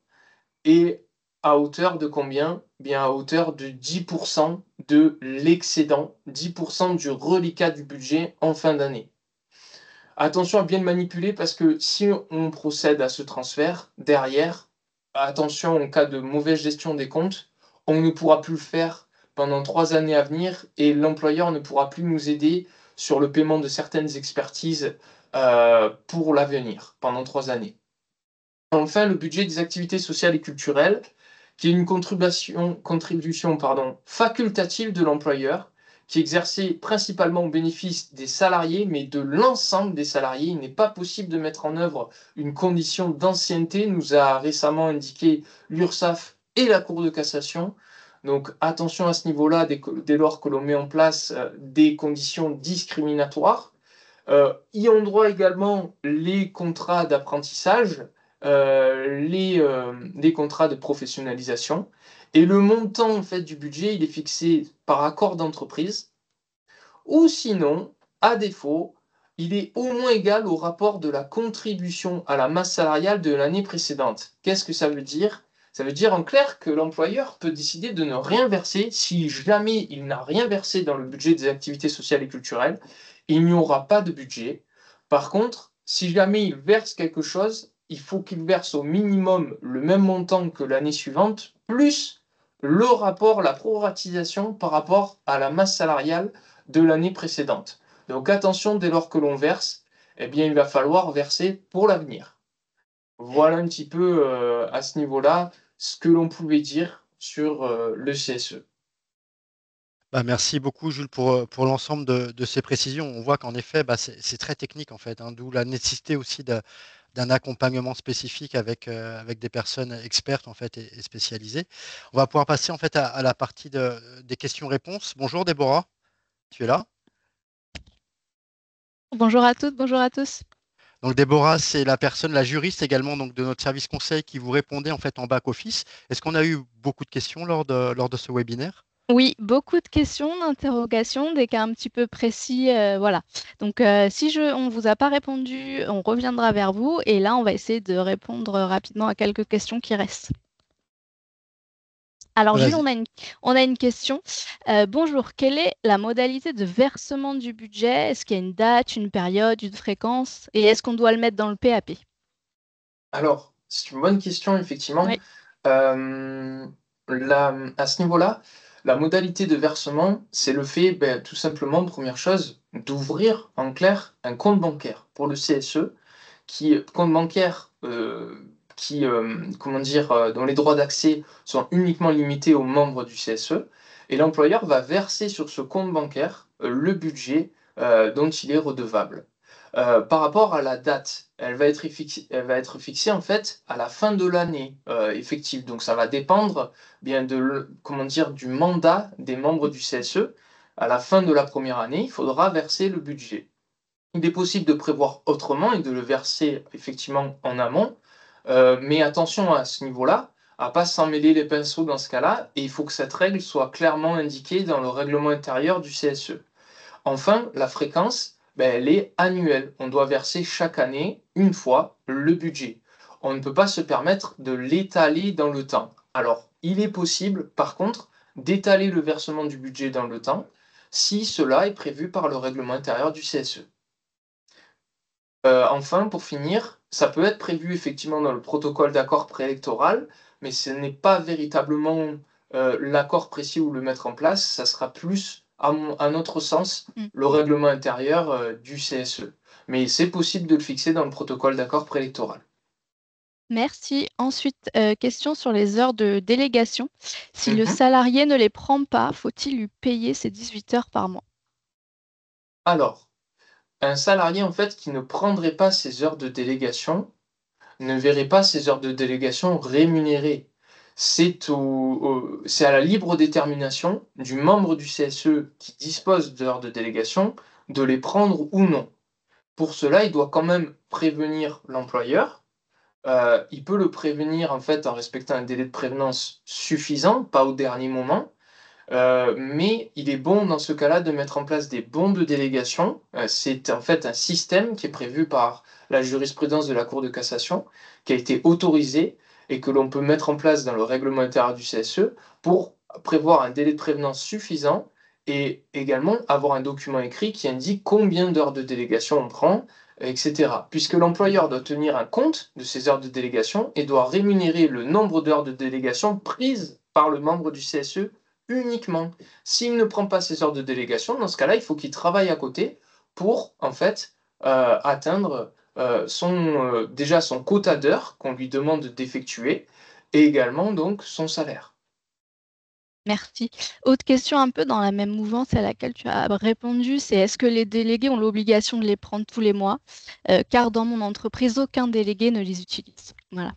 Speaker 2: Et à hauteur de combien? Bien à hauteur de 10% de l'excédent, 10% du reliquat du budget en fin d'année. Attention à bien le manipuler parce que si on procède à ce transfert, derrière, attention en cas de mauvaise gestion des comptes, on ne pourra plus le faire pendant 3 années à venir et l'employeur ne pourra plus nous aider sur le paiement de certaines expertises pour l'avenir, pendant 3 années. Enfin, le budget des activités sociales et culturelles, qui est une contribution facultative de l'employeur, qui est exercée principalement au bénéfice des salariés, mais de l'ensemble des salariés. Il n'est pas possible de mettre en œuvre une condition d'ancienneté, nous a récemment indiqué l'URSSAF et la Cour de cassation. Donc attention à ce niveau-là, dès lors que l'on met en place des conditions discriminatoires. Y ont droit également les contrats d'apprentissage, les contrats de professionnalisation. Et le montant en fait, du budget, il est fixé par accord d'entreprise. Ou sinon, à défaut, il est au moins égal au rapport de la contribution à la masse salariale de l'année précédente. Qu'est-ce que ça veut dire? Ça veut dire en clair que l'employeur peut décider de ne rien verser si jamais il n'a rien versé dans le budget des activités sociales et culturelles. Il n'y aura pas de budget. Par contre, si jamais il verse quelque chose, il faut qu'il verse au minimum le même montant que l'année suivante, plus le rapport, la proratisation par rapport à la masse salariale de l'année précédente. Donc attention, dès lors que l'on verse, eh bien, il va falloir verser pour l'avenir. Voilà un petit peu à ce niveau-là ce que l'on pouvait dire sur le CSE.
Speaker 1: Bah, merci beaucoup, Jules, pour l'ensemble de ces précisions. On voit qu'en effet, bah, c'est très technique, en fait, hein, d'où la nécessité aussi d'un accompagnement spécifique avec des personnes expertes en fait, et spécialisées. On va pouvoir passer en fait, à la partie des questions-réponses. Bonjour, Déborah, tu es là?
Speaker 3: Bonjour à toutes, bonjour à tous.
Speaker 1: Donc, Déborah, c'est la personne, la juriste également donc, de notre service conseil qui vous répondait en fait, en back-office. Est-ce qu'on a eu beaucoup de questions lors de ce webinaire?
Speaker 3: Oui, beaucoup de questions, d'interrogations, des cas un petit peu précis, voilà. Donc, si on vous a pas répondu, on reviendra vers vous et là, on va essayer de répondre rapidement à quelques questions qui restent. Alors, Jules,
Speaker 1: Vas-y.
Speaker 3: on a une question. Bonjour, quelle est la modalité de versement du budget? Est-ce qu'il y a une date, une période, une fréquence? Et est-ce qu'on doit le mettre dans le PAP?
Speaker 2: Alors, c'est une bonne question, effectivement.
Speaker 3: Oui,
Speaker 2: Euh, à ce niveau-là, la modalité de versement, c'est le fait, tout simplement, première chose, d'ouvrir en clair un compte bancaire pour le CSE. compte bancaire dont les droits d'accès sont uniquement limités aux membres du CSE, et l'employeur va verser sur ce compte bancaire le budget dont il est redevable. Par rapport à la date, elle va être fixée en fait à la fin de l'année effective. Donc ça va dépendre bien du mandat des membres du CSE. À la fin de la première année, il faudra verser le budget. Il est possible de prévoir autrement et de le verser effectivement en amont, mais attention à ce niveau-là, à ne pas s'en mêler les pinceaux dans ce cas-là, et il faut que cette règle soit clairement indiquée dans le règlement intérieur du CSE. Enfin, la fréquence, elle est annuelle. On doit verser chaque année, une fois, le budget. On ne peut pas se permettre de l'étaler dans le temps. Alors, il est possible, par contre, d'étaler le versement du budget dans le temps, si cela est prévu par le règlement intérieur du CSE. Enfin, pour finir, ça peut être prévu effectivement dans le protocole d'accord préélectoral, mais ce n'est pas véritablement l'accord précis où le mettre en place, ça sera plus, à notre sens, le règlement intérieur du CSE. Mais c'est possible de le fixer dans le protocole d'accord préélectoral.
Speaker 3: Merci. Ensuite, question sur les heures de délégation. Si le salarié ne les prend pas, faut-il lui payer ses 18 heures par mois?
Speaker 2: Alors, un salarié en fait qui ne prendrait pas ses heures de délégation ne verrait pas ses heures de délégation rémunérées. C'est à la libre détermination du membre du CSE qui dispose d'heures de délégation de les prendre ou non. Pour cela, il doit quand même prévenir l'employeur. Il peut le prévenir en fait en respectant un délai de prévenance suffisant, pas au dernier moment. Mais il est bon dans ce cas-là de mettre en place des bons de délégation. C'est en fait un système qui est prévu par la jurisprudence de la Cour de cassation, qui a été autorisé et que l'on peut mettre en place dans le règlement intérieur du CSE pour prévoir un délai de prévenance suffisant et également avoir un document écrit qui indique combien d'heures de délégation on prend, etc. Puisque l'employeur doit tenir un compte de ces heures de délégation et doit rémunérer le nombre d'heures de délégation prises par le membre du CSE uniquement. S'il ne prend pas ses heures de délégation, dans ce cas-là, il faut qu'il travaille à côté pour, en fait, atteindre déjà son quota d'heures qu'on lui demande d'effectuer et également donc son salaire.
Speaker 3: Merci. Autre question un peu dans la même mouvance à laquelle tu as répondu, c'est est-ce que les délégués ont l'obligation de les prendre tous les mois? Car dans mon entreprise, aucun délégué ne les utilise. Voilà.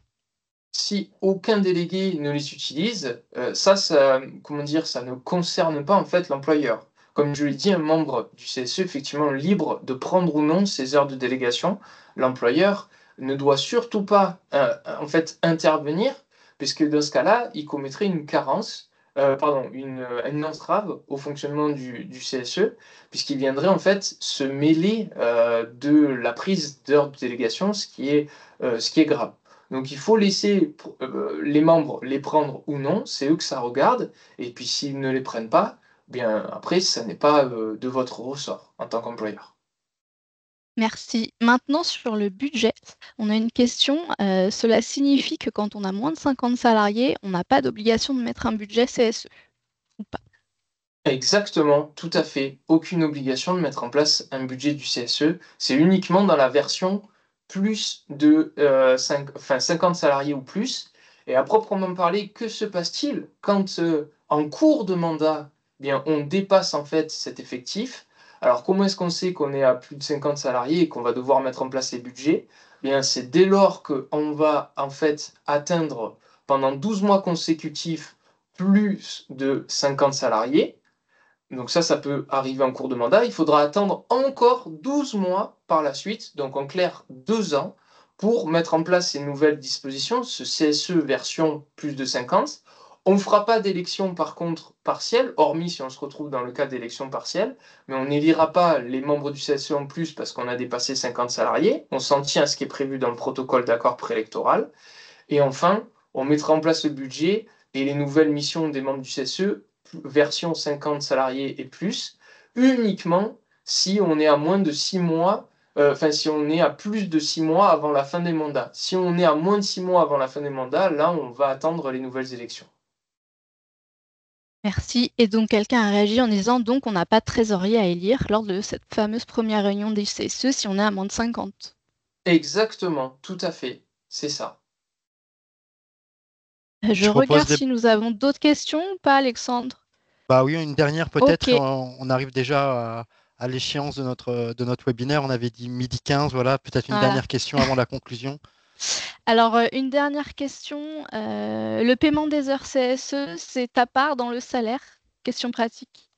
Speaker 2: Si aucun délégué ne les utilise, ça ne concerne pas en fait l'employeur. Comme je l'ai dit, un membre du CSE est effectivement libre de prendre ou non ses heures de délégation. L'employeur ne doit surtout pas en fait intervenir, puisque dans ce cas-là, il commettrait une entrave au fonctionnement du CSE, puisqu'il viendrait en fait se mêler de la prise d'heures de délégation, ce qui est grave. Donc il faut laisser les membres les prendre ou non, c'est eux que ça regarde, et puis s'ils ne les prennent pas, bien après, ça n'est pas de votre ressort en tant qu'employeur.
Speaker 3: Merci. Maintenant, sur le budget, on a une question. Cela signifie que quand on a moins de 50 salariés, on n'a pas d'obligation de mettre un budget CSE ou pas?
Speaker 2: Exactement, tout à fait. Aucune obligation de mettre en place un budget du CSE. C'est uniquement dans la version plus de 50 salariés ou plus. Et à proprement parler, que se passe-t-il quand en cours de mandat, bien, on dépasse en fait cet effectif? Alors comment est-ce qu'on sait qu'on est à plus de 50 salariés et qu'on va devoir mettre en place les budgets? Bien, c'est dès lors qu'on va en fait atteindre pendant 12 mois consécutifs plus de 50 salariés. Donc ça peut arriver en cours de mandat. Il faudra attendre encore 12 mois par la suite, donc en clair 2 ans, pour mettre en place ces nouvelles dispositions, ce CSE version plus de 50. On ne fera pas d'élection par contre partielle, hormis si on se retrouve dans le cas d'élection partielle, mais on n'élira pas les membres du CSE en plus parce qu'on a dépassé 50 salariés. On s'en tient à ce qui est prévu dans le protocole d'accord préélectoral. Et enfin, on mettra en place le budget et les nouvelles missions des membres du CSE version 50 salariés et plus, uniquement si on est à moins de 6 mois, si on est à plus de 6 mois avant la fin des mandats. Si on est à moins de 6 mois avant la fin des mandats, là, on va attendre les nouvelles élections.
Speaker 3: Merci. Et donc, quelqu'un a réagi en disant donc on n'a pas de trésorier à élire lors de cette fameuse première réunion des CSE si on est à moins de 50.
Speaker 2: Exactement, tout à fait, c'est ça.
Speaker 3: Je
Speaker 1: propose
Speaker 3: regarde si nous avons d'autres questions ou pas, Alexandre.
Speaker 1: Bah oui, une dernière
Speaker 3: Ok.
Speaker 1: peut-être. On arrive déjà à l'échéance de notre webinaire. On avait dit midi 15. Voilà, peut-être une
Speaker 3: Voilà.
Speaker 1: dernière question avant la conclusion.
Speaker 3: Alors, une dernière question. Le paiement des heures CSE, c'est à part dans le salaire? Question pratique.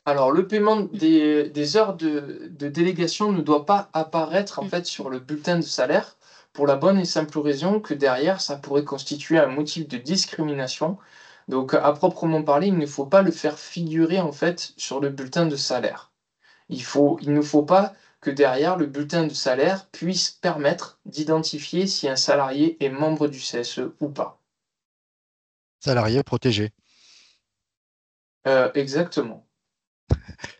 Speaker 2: Alors, le paiement des heures de délégation ne doit pas apparaître en
Speaker 3: Mm.
Speaker 2: fait sur le bulletin de salaire pour la bonne et simple raison que derrière, ça pourrait constituer un motif de discrimination. Donc, à proprement parler, il ne faut pas le faire figurer en fait sur le bulletin de salaire. Il ne faut pas que derrière le bulletin de salaire puisse permettre d'identifier si un salarié est membre du CSE ou pas.
Speaker 1: Salarié protégé.
Speaker 2: Exactement.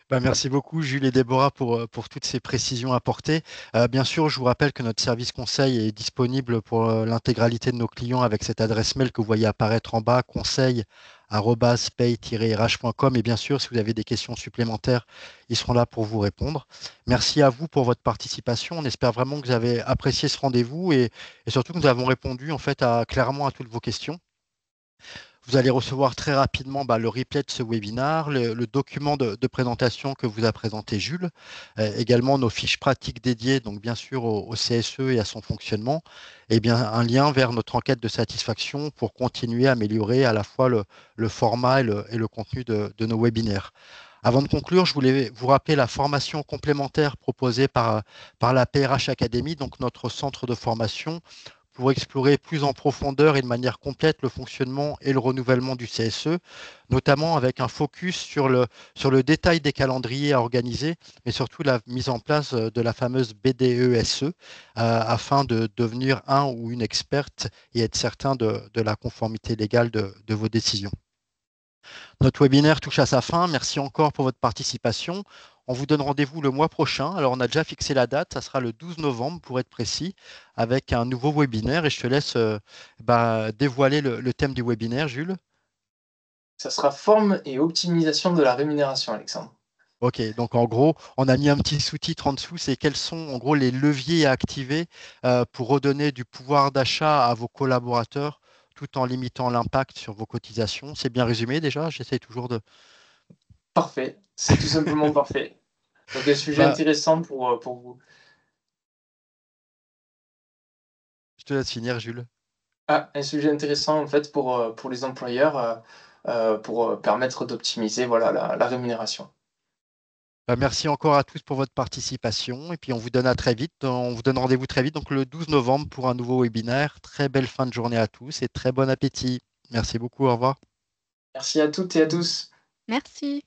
Speaker 1: Bah, merci beaucoup, Jules et Déborah, pour toutes ces précisions apportées. Bien sûr, je vous rappelle que notre service conseil est disponible pour l'intégralité de nos clients avec cette adresse mail que vous voyez apparaître en bas, conseil@pay-rh.com. Et bien sûr, si vous avez des questions supplémentaires, ils seront là pour vous répondre. Merci à vous pour votre participation. On espère vraiment que vous avez apprécié ce rendez-vous et surtout que nous avons répondu en fait clairement à toutes vos questions. Vous allez recevoir très rapidement le replay de ce webinaire, le document de présentation que vous a présenté Jules, également nos fiches pratiques dédiées, donc bien sûr au CSE et à son fonctionnement, et bien un lien vers notre enquête de satisfaction pour continuer à améliorer à la fois le format et le contenu de nos webinaires. Avant de conclure, je voulais vous rappeler la formation complémentaire proposée par la PRH Academy, donc notre centre de formation pour explorer plus en profondeur et de manière complète le fonctionnement et le renouvellement du CSE, notamment avec un focus sur le détail des calendriers à organiser, mais surtout la mise en place de la fameuse BDESE, afin de devenir un ou une experte et être certain de la conformité légale de vos décisions. Notre webinaire touche à sa fin. Merci encore pour votre participation. On vous donne rendez-vous le mois prochain. Alors, on a déjà fixé la date. Ça sera le 12 novembre, pour être précis, avec un nouveau webinaire. Et je te laisse dévoiler le thème du webinaire, Jules.
Speaker 2: Ça sera forme et optimisation de la rémunération, Alexandre.
Speaker 1: OK, donc en gros, on a mis un petit sous-titre en dessous, c'est quels sont en gros les leviers à activer pour redonner du pouvoir d'achat à vos collaborateurs tout en limitant l'impact sur vos cotisations. C'est bien résumé déjà, j'essaie toujours de...
Speaker 2: Parfait, c'est tout simplement parfait. Donc un sujet
Speaker 1: Bah,
Speaker 2: intéressant pour vous.
Speaker 1: je te laisse finir, Jules.
Speaker 2: Ah, un sujet intéressant en fait pour les employeurs, pour permettre d'optimiser voilà, la rémunération.
Speaker 1: Merci encore à tous pour votre participation et puis on vous donne à très vite. On vous donne rendez-vous très vite, donc le 12 novembre pour un nouveau webinaire. Très belle fin de journée à tous et très bon appétit. Merci beaucoup, au revoir.
Speaker 2: Merci à toutes et à tous.
Speaker 3: Merci.